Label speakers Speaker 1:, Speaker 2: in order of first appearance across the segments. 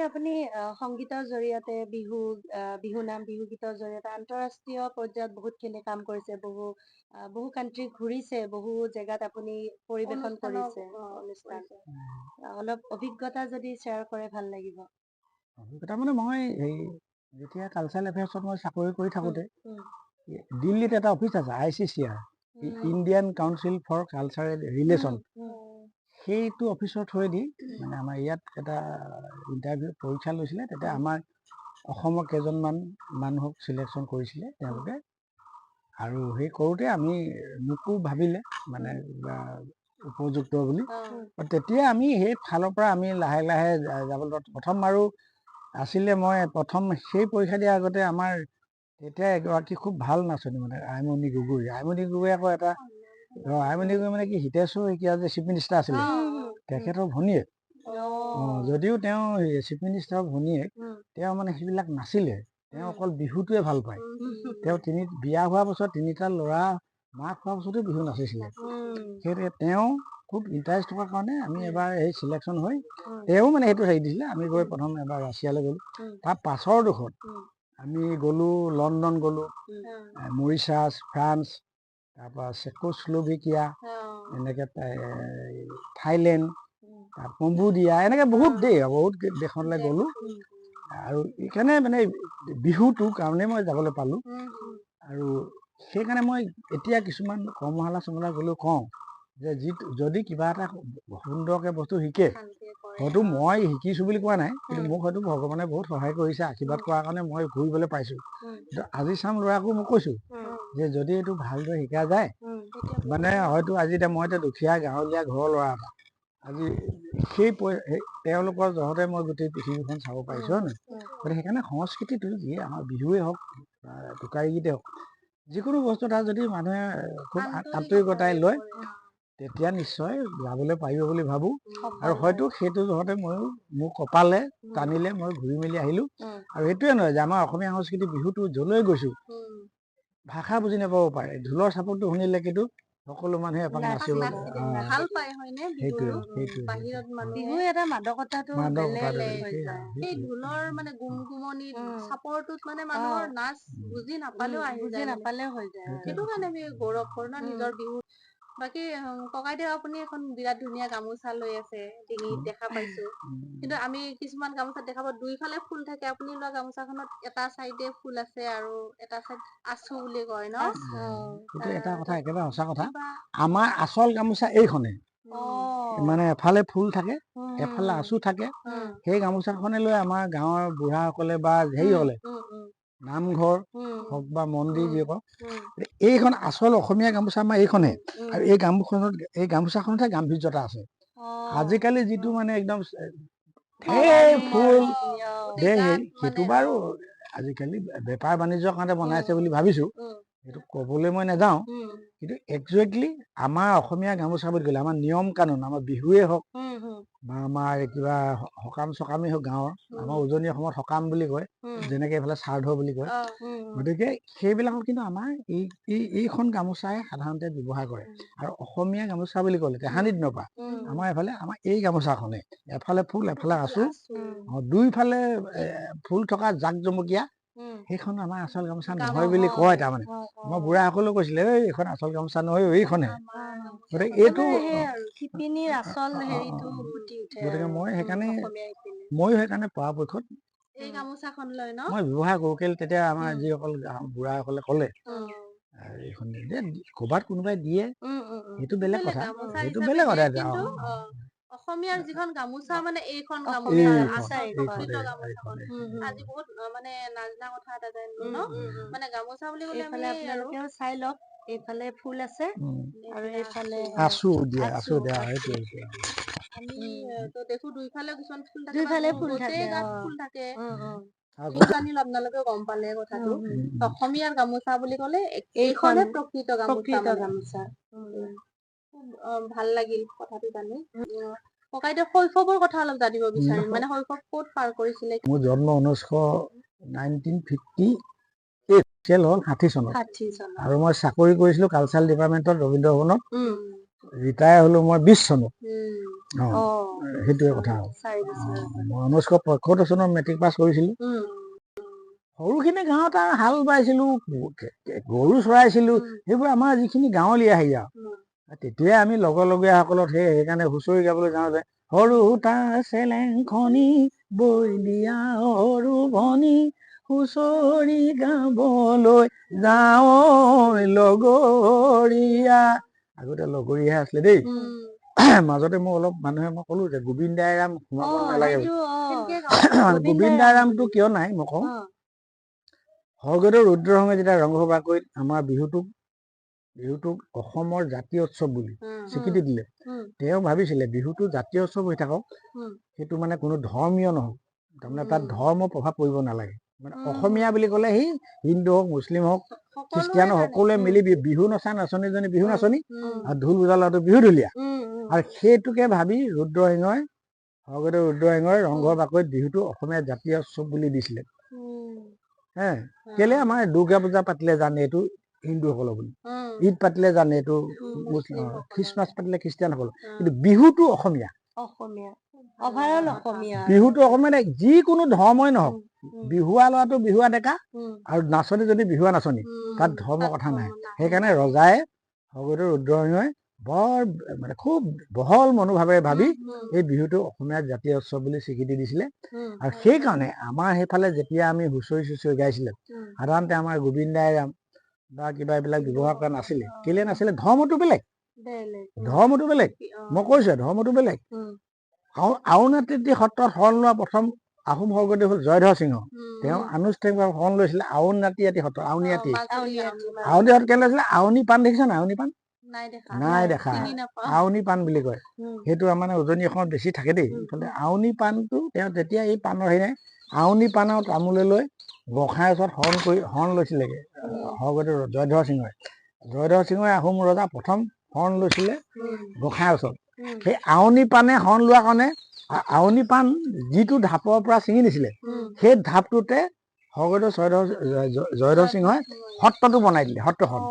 Speaker 1: আপুনি সংগীতৰ জৰিয়তে বিহু বিহু গীতৰ জৰিয়তে আন্তঃৰাষ্ট্ৰীয় পৰ্যায়ত বহুতখিনি কাম কৰিছে, বহু কাণ্ট্ৰি ঘূৰিছে, বহু জেগাত আপুনি পৰিৱেশন কৰিছে অনুষ্ঠান। অলপ অভিজ্ঞতা যদি শ্বেয়াৰ কৰে ভাল লাগিব।
Speaker 2: অভিজ্ঞতা মানে মই যেতিয়া কালচাৰেল এফেয়াৰ্ছত মই চাকৰি কৰি থাকোঁতে দিল্লীত এটা অফিচ আছে ICCR, Indian council for cultural relation. সেইটো অফিচৰ থ্ৰুৱেদি মানে আমাৰ ইয়াত এটা ইণ্টাৰভিউ পৰীক্ষা লৈছিলে। তেতিয়া আমাৰ অসমৰ কেইজনমান মানুহক চিলেকশ্যন কৰিছিলে তেওঁলোকে, আৰু সেই কৰোঁতে মোকো ভাবিলে মানে উপযুক্ত বুলি। তেতিয়া আমি সেই ফালৰ পৰা আমি লাহে লাহে যাবলৈ প্ৰথম আৰু আছিলে। মই প্ৰথম সেই পৰীক্ষা দিয়াৰ আগতে আমাৰ তেতিয়া এগৰাকী খুব ভাল নাচনী মানে আইমণি গগৈ আকৌ এটা আইমণি গগৈ মানে কি হিতেশ্বৰ শইকীয়া যে চিফ মিনিষ্টাৰ আছিলে তেখেতৰ ভনীয়েক। যদিও তেওঁ চিফ মিনিষ্টাৰৰ ভনীয়েক, তেওঁ মানে সেইবিলাক নাছিলে। তেওঁ অকল বিহুটোৱে ভাল পায়। তেওঁ বিয়া হোৱাৰ পাছত 3টা ল'ৰা মাক হোৱাৰ পাছতো বিহু নাচিছিলে। সেইটোৱে তেওঁ খুব ইণ্টাৰেষ্ট থকাৰ কাৰণে আমি এবাৰ চিলেকশ্যন হৈ তেওঁ মানে সেইটো হেৰি দিছিলে। আমি গৈ প্ৰথম এবাৰ ৰাছিয়ালৈ গ'লোঁ। তাৰ পাছৰ ডোখৰত আমি গ'লোঁ, লণ্ডন গ'লোঁ, মৰিচাছ, ফ্ৰান্স, তাৰপৰা চেকোস্লোভাকিয়া, এনেকৈ থাইলেণ্ড, কম্বোডিয়া, এনেকৈ বহুত দেশলৈ গ'লোঁ। আৰু এইকাৰণে মানে বিহুটোৰ কাৰণে মই যাবলৈ পালোঁ। আৰু সেইকাৰণে মই এতিয়া কিছুমান কৰ্মশালা গ'লেও কওঁ যে যদি কিবা এটা সুন্দৰকৈ বস্তু শিকে, হয়তো মই শিকিছোঁ বুলি কোৱা নাই, কিন্তু মোক হয়তো ভগৱানে বহুত সহায় কৰিছে, আশীৰ্বাদ কৰাৰ কাৰণে মই ঘূৰিবলৈ পাইছোঁ। কিন্তু আজি চাম ল'ৰাকো মই কৈছোঁ যে যদি এইটো ভালদৰে শিকা যায়, মানে হয়তো আজি মই দুখীয়া গাঁৱলীয়া ঘৰৰ ল'ৰা এটা, আজি সেই তেওঁলোকৰ জহতে মই গোটেই পৃথিৱীখন চাব পাৰিছোঁ, হয় নহয়? গতিকে সেইকাৰণে সংস্কৃতিটো যিয়ে আমাৰ বিহুৱে হওক বা টোকাৰী গীতে হওক, যিকোনো বস্তু এটা যদি মানুহে খুব আন্তৰিকতাই লয়, তেতিয়া নিশ্চয় যাবলৈ পাৰিব বুলি ভাবোঁ। আৰু হয়তো সেইটো জহতে মোৰ কপালে টানিলে মই ঘূৰি মেলি আহিলোঁ। আৰু সেইটোৱে নহয় যে আমাৰ অসমীয়া সংস্কৃতি বিহুটো য'লৈ গৈছোঁ ভাষা বুজি নাপাব পাৰে, ঢোলৰ চাপৰটো শুনিলে কিন্তু সকলো মানুহে এপাক নাচিব
Speaker 1: ভাল পায়, হয়নে? বাহিৰত বিহু এটা মাদকতাটো বেলেগ হৈ যায়। সেই ঢোলৰ মানে গুমগুমনি চাপৰটোত মানে মানুহৰ নাচ বুজি নাপালেও হৈ যায়। সেইটো কাৰণে আমি গৌৰৱ কৰোঁ ন নিজৰ বিহু। বাকী ককাইদেউ, আপুনি এখন বিৰাট ধুনীয়া গামোচা লৈ আছে, ডিঙিত দেখা পাইছোঁ। কিন্তু আমি কিছুমান গামোচাত দেখা পাওঁ দুইফালে ফুল থাকে। আপুনি লোৱা গামোচাখনত এটা চাইডে ফুল আছে আৰু এটা চাইড আঁচু বুলি কয় ন?
Speaker 2: সেইটো এটা কথা একেবাৰে সঁচা কথা। আমাৰ আচল গামোচা এইখনে, মানে এফালে ফুল থাকে, এফালে আঁচু থাকে। সেই গামোচাখনে লৈ আমাৰ গাঁৱৰ বুঢ়াসকলে বা হেৰিসকলে নামঘৰ হওক বা মন্দিৰ যি কওক, এইখন আচল অসমীয়া গামোচা আমাৰ এইখনে। আৰু এই গামোচাখনতহে গাম্ভীৰ্যতা আছে। আজিকালি যিটো মানে একদম ফুল সেইটো বাৰু আজিকালি বেপাৰ বাণিজ্যৰ কাৰণে বনাইছে বুলি ভাবিছোঁ, সেইটো ক'বলৈ মই নাযাওঁ। কিন্তু একজেক্টলি আমাৰ অসমীয়া গামোচা বুলি ক'লে আমাৰ নিয়ম কানুন, আমাৰ বিহুৱে হওক বা আমাৰ কিবা সকাম চকামেই হওক, গাঁৱৰ আমাৰ উজনি অসমত সকাম বুলি কয়, যেনেকে এইফালে শ্ৰাদ্ধ বুলি কয়। গতিকে সেইবিলাকত কিন্তু আমাৰ এইখন গামোচাই সাধাৰণতে ব্যৱহাৰ কৰে। আৰু অসমীয়া গামোচা বুলি ক'লে তেহানিত নপা আমাৰ এই গামোচাখনে এফালে ফুল এফালে আঁচু, দুইফালে ফুল থকা জাক জমকীয়া, সেইখন আমাৰ আচল গামোচা নহয় বুলি কয়। তাৰমানে আমাৰ বুঢ়াসকলেও কৈছিলে এইখন আচল গামোচা নহয়, এইখনে। গতিকে এইটো গতিকে ময়ো সেইকাৰণে পৰাপক্ষত
Speaker 1: এই গামোচাখন লৈ ন
Speaker 2: মই ব্যৱহাৰ কৰোঁ। কেলে তেতিয়া আমাৰ যিসকল বুঢ়াসকলে ক'লে এইখন ক'ৰবাত কোনোবাই দিয়ে, সেইটো বেলেগ কথা, সেইটো বেলেগ কথা।
Speaker 1: কিন্তু অসমীয়াৰ যিখন গামোচা মানে এইখন গামোচা প্ৰকৃত গামোচাখন। আজি বহুত মানে নাজনা কথা এটা জানিলো ন, মানে গামোচা বুলি ক'লে আমি আপোনালোকেও চাই লওক, এইফালে ফুল আছে আৰু এইফালে
Speaker 2: আঁচু দিয়া সেইটোৱে।
Speaker 1: আমি তো দেখো দুইফালে কিছুমান ফুল থাকে, গোটেই গাত ফুল থাকে। জানিলো আপোনালোকে গম পালে কথাটো। অসমীয়াৰ গামোচা বুলি ক'লে এইখনে প্ৰকৃত গামোচা। ভাল লাগিল কথাটো জানি। ককাইদেউ শৈশৱৰ কথা অলপ জানিব বিচাৰিম, মানে শৈশৱ ক'ত পাৰ কৰিছিলে?
Speaker 2: মোৰ জন্ম 1958 হ'ল 60 চনত। আৰু মই চাকৰি কৰিছিলোঁ কালচাৰেল ডিপাৰ্টমেণ্টত, ৰবীন্দ্ৰ ভৱনত। ৰিটায়াৰ হলো মই 20 চনত সেইটোৱে কথা মই 1975 চনত মেট্ৰিক পাছ কৰিছিলো সৰুখিনি গাঁৱত আৰু হাল বাইছিলো গৰু চৰাইছিলো সেইবোৰ আমাৰ যিখিনি গাঁৱলীয়া হেৰি আৰু তেতিয়াই আমি লগৰীয়াসকলত সেইকাৰণে হুঁচৰি গাবলৈ যাওঁ যে সৰু তাৰ চেলেংখনি বৈ দিয়া সৰু ভনী হুঁচৰি গাবলৈ যাওঁ লগৰীয়া আগতে লগৰীয়া আছিলে দেই মাজতে মই অলপ মানুহে মই ক'লো যে গোবিন্দ দাইৰাম সোমাব নালাগে গোবিন্দ দাইৰামটো কিয় নাই মই কওঁ স্বৰ্গদেউ ৰুদ্ৰসিংহই যেতিয়া ৰংঘৰ আমাৰ বিহুটোক অসমৰ জাতীয় উৎসৱ বুলি স্বীকৃতি দিলে তেওঁ ভাবিছিলে বিহুটো জাতীয় উৎসৱ হৈ থাকক সেইটো মানে কোনো ধৰ্মীয় নহওক তাৰমানে তাত ধৰ্মৰ প্ৰভাৱ পৰিব নালাগে মানে অসমীয়া বুলি ক'লে সি হিন্দু হওক মুছলিম হওক খ্ৰীষ্টিয়ান হওক সকলোৱে মিলি বিহু নচা নাচনীজনী বিহু নাচনী আৰু ঢোল বজালাটো বিহু ঢুলীয়া আৰু সেইটোকে ভাবি স্বৰ্গদেউ ৰুদ্ৰসিংহই ৰংঘৰ বাকৰিত বিহুটো অসমীয়া জাতীয় উৎসৱ বুলি দিছিলে কেলে আমাৰ দুৰ্গা পূজা পাতিলে জানে এইটো হিন্দুসকলৰ বুলি ঈদ পাতিলে জানে এইটো মুছলিম খ্ৰীষ্টমাছ পাতিলে খ্ৰীষ্টিয়ানসকলৰ কিন্তু বিহুটো অসমীয়া বিহুটো অসমীয়া যিকোনো ধৰ্মই নহওক বিহুৱা ল'ৰাটো বিহুৱা ডেকা আৰু নাচনী যদি বিহুৱা নাচনী তাত ধৰ্মৰ কথা নাই সেইকাৰণে ৰজাই স্বৰ্গদেউ ৰুদ্ৰসিংহই বৰ মানে খুব বহল মনোভাৱেৰে ভাবি এই বিহুটো অসমীয়া জাতীয় উৎসৱ বুলি স্বীকৃতি দিছিলে আৰু সেইকাৰণে আমাৰ সেইফালে যেতিয়া আমি হুঁচৰি গাইছিলে সাধাৰণতে আমাৰ গোবিন্দ দাইৰাম বা কিবা এইবিলাক ব্যৱহাৰ কৰা নাছিলে কেলে নাছিলে ধৰ্মটো বেলেগ মই কৈছো ধৰ্মটো বেলেগ আউনীআটী সত্ৰত শৰণ লোৱা প্ৰথম আহোম স্বৰ্গদেউ হ'ল জয়ধ্বজ সিংহ তেওঁ আনুষ্ঠানিকভাৱে শৰণ লৈছিলে আউনীআটী সত্ৰ আউনীআটী কেলে লৈছিলে আউনী পাণ দেখিছা নাই আউনী পাণ নাই দেখা আউনী পাণ বুলি কয় সেইটো মানে উজনি অসমত বেছি থাকে দেই আউনী পাণটো তেওঁ তেতিয়া এই পাণৰ হেৰি নাই আউনী পাণ আৰু তামোলে লৈ গোঁসাইৰ ওচৰত শৰণ লৈছিলেগে স্বৰ্গদেউ জয়ধ্বজ সিংহই আহোম ৰজা প্ৰথম শৰণ লৈছিলে গোঁসাইৰ ওচৰত সেই আউনী পাণে শৰণ লোৱাৰ কাৰণে আউনী পাণ যিটো ঢাপৰ পৰা ছিঙি নিছিলে সেই ঢাপটোতে স্বৰ্গদেউ জয়ধ্বজ সিংহই সত্ৰটো বনাই দিলে সত্ৰখন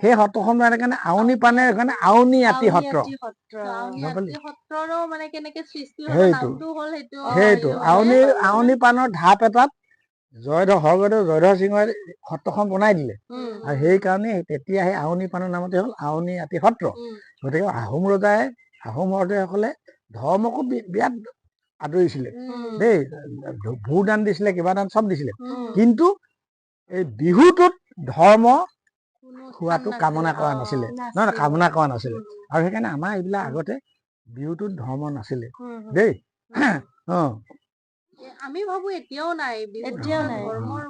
Speaker 2: সেই সত্ৰখন বনাই কাৰণে আউনী পাণে সেইকাৰণে আউনীআটী সত্ৰ সেইটো আউনী পাণৰ ঢাপ এটাত স্বৰ্গদেউ জয়ধ্বজ সিংহই সত্ৰখন বনাই দিলে আৰু সেইকাৰণে তেতিয়া সেই আউনী পাণৰ নামতে হ'ল আউনীআটী সত্ৰ গতিকে আহোম ৰজাসকলে ধৰ্মকো বিৰাট আদৰিছিলে দেই ভূদান দিছিলে কিবা দান চব দিছিলে কিন্তু এই বিহুটোত ধৰ্ম খোৱাটো কামনা কৰা নাছিলে কামনা কৰা নাছিলে আৰু সেইকাৰণে আমাৰ এইবিলাক আগতে বিহুটোত ধৰ্ম নাছিলে দেই
Speaker 1: আমি ভাবো এতিয়াও নাই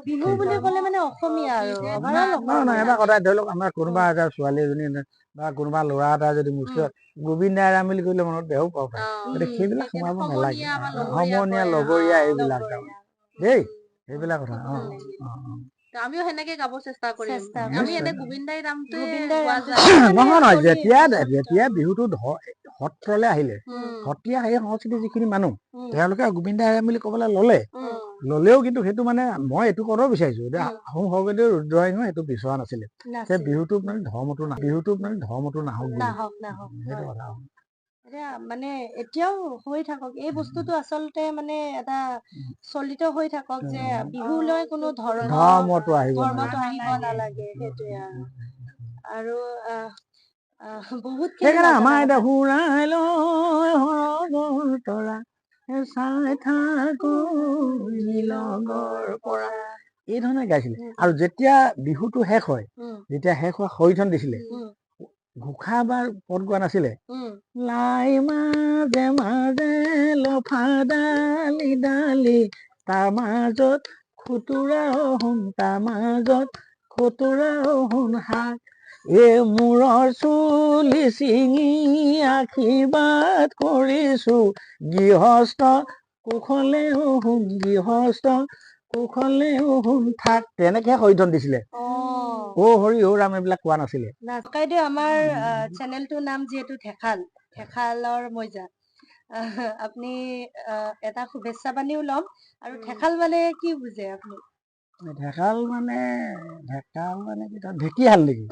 Speaker 1: বিহু বুলি ক'লে মানে অসমীয়া আৰু
Speaker 2: এটা কথা ধৰি লওক আমাৰ কোনোবা এটা ছোৱালী এজনী বা কোনোবা ল'ৰা এটা যদি মুছলিম গোবিন্দ দাইৰাম বুলি ক'লে মনত বেয়াও পাব পাৰে গতিকে সেইবিলাক সোমাব নালাগে সমনীয়া লগৰীয়া এইবিলাক দেই সেইবিলাক কথা
Speaker 1: আমিও সেনেকে গাব চেষ্টা কৰিম আমি এনে গোবিন্দ দাইৰামটো
Speaker 2: নহয় যেতিয়া বিহুটো সত্ৰলৈ আহিলে সত্ৰীয়া সেই সংস্কৃতিৰ যিখিনি মানুহ তেওঁলোকে গোবিন্দ দাইৰাম বুলি ক'বলৈ ললেও কিন্তু সেইটো মানে মই এইটো ক'ব বিচাৰিছো যে আহোম স্বৰ্গদেউ ৰুদ্ৰসিংহই সেইটো বিচৰা নাছিলে যে বিহুটোত মানে ধৰ্মটো নাহক সেইটো কথা
Speaker 1: এতিয়া মানে এতিয়াও হৈ থাকক এই বস্তুটো আচলতে মানে এটা চলিত হৈ থাকক যে বিহুলৈ কোনো
Speaker 2: ধৰ্মটো আহিব
Speaker 1: নালাগে সেইটোৱে আৰু বহুত
Speaker 2: সেইকাৰণে আমাৰ এতিয়া হুৰাই লৈ তৰা চাই থাকো পৰা এই ধৰণে গাইছিলে আৰু যেতিয়া বিহুটো শেষ হয় হৰিধন দিছিলে ঘোষা বা পদ গোৱা নাছিলে লাই মাজে মাজে লফা ডালি ডালি তাৰ মাজত খুতুৰা শুন শাক মূৰৰ চুলি চিঙি আশীৰ্বাদ কৰিছো গৃহস্থ কুশলে শুন থাক তেনেকে হৰিধন দিছিলে হৰি ৰাম এইবিলাক কোৱা নাছিলে
Speaker 1: আমাৰ চেনেলটোৰ নাম যিহেতু থেখালৰ মৌজা আপুনি এটা শুভেচ্ছা বাণীও ল'ম আৰু থেখাল মানে কি বুজে আপুনি
Speaker 2: ঢেকাল মানে কি তাত ঢেঁকীশাল নেকি?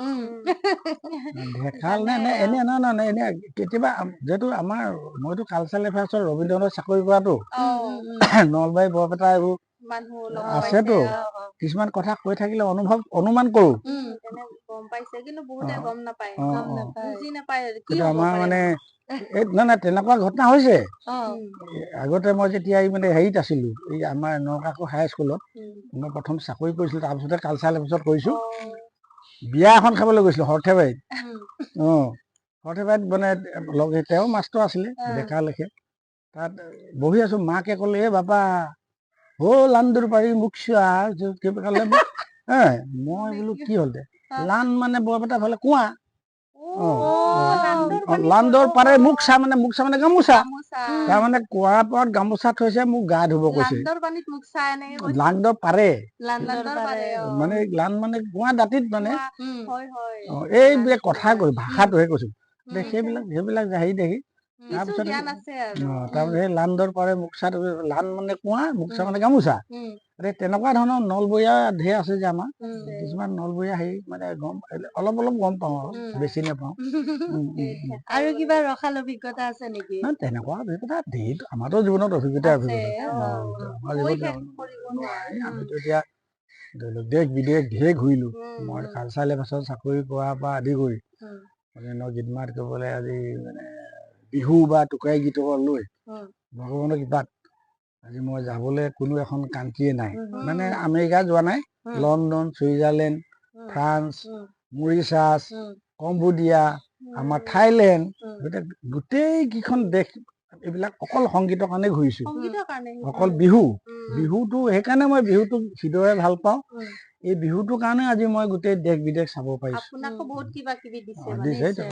Speaker 2: ঢেকাল নে এনে নহয় এনে কেতিয়াবা যিহেতু মইতো কালচাৰেল এফেয়াৰ্চৰ ৰবীন্দ্ৰনাথ চাকৰি কৰাটো নলবাৰী বৰপেটা এইবোৰ আছেতো কিছুমান কথা কৈ থাকিলে অনুমান কৰো
Speaker 1: গম পাইছে কিন্তু বহুতে গম নাপায় বুজি নাপায়
Speaker 2: কিন্তু আমাৰ মানে নাই তেনেকুৱা ঘটনা হৈছে আগতে মই যেতিয়া মানে হেৰিত আছিলো এই আমাৰ নকাকো হাই স্কুলত মই প্ৰথম চাকৰি কৰিছিলো তাৰপিছতে কালচাৰেল এফেয়াৰ্চত কৰিছো বিয়া এখন খাবলৈ গৈছিলো সৰ্থেবাৰীত সৰ্থেবাৰীত মানে তেওঁ মাষ্টৰ আছিলে ডেকা লেখে তাত বহি আছো মাকে ক'লে বাবা লান্দুৰ পাৰি মোক চোৱা মই বোলো কি হ'ল লান মানে বৰপেটা ফালে কুঁৱা লান্দৰ পাৰে মোক চা মানে গামোচা তাৰমানে কুঁৱাৰ পাৰত গামোচা থৈছে মোক গা ধুব কৈছে লান্দৰ পাৰে মানে লান মানে কুঁৱা দাঁতিত মানে এইবিলাক কথা কৈ ভাষাটোহে কৈছো সেইবিলাক হেৰি দেখি তাৰপিছত সেই লান্দৰ পাৰে মুখচা লান মানে কুঁৱা মুখচা মানে গামোচা তেনেকুৱা ধৰণৰ নলবৰীয়া ঢেৰ আছে যে আমাৰ কিছুমান নলবৰীয়া হেৰি মানে অলপ গম পাওঁ আৰু বেছি নাপাওঁ
Speaker 1: আৰু কিবা ৰসাল অভিজ্ঞতা আছে নেকি?
Speaker 2: তেনেকুৱা অভিজ্ঞতা ঢেৰ আমাৰতো জীৱনত অভিজ্ঞতা আমিতো এতিয়া দেশ বিদেশ ঢেৰ ঘূৰিলো মই কালচাৰেল এফেয়াৰ্চত চাকৰি কৰাৰ পৰা আদি কৰি মানে গীত মাত কৰিবলৈ আজি মানে বিহু বা টোকাৰী গীতক লৈ ভগৱানৰ কৃপাত আজি মই যাবলৈ কোনো এখন কাণ্ট্ৰিয়ে নাই মানে আমেৰিকা যোৱা নাই লণ্ডন ছুইজাৰলেণ্ড ফ্ৰান্স মৰিচাছ কম্বোডিয়া আমাৰ থাইলেণ্ড গোটেই কেইখন দেশ এইবিলাক অকল সংগীতৰ কাৰণে ঘূৰিছো অকল বিহুটো সেইকাৰণে মই বিহুটো হৃদয়ে ভাল পাওঁ এই বিহুটোৰ কাৰণে আজি মই গোটেই দেশ বিদেশ চাব পাৰিছো
Speaker 1: আপোনাকো বহুত কিবা কিবি দিছে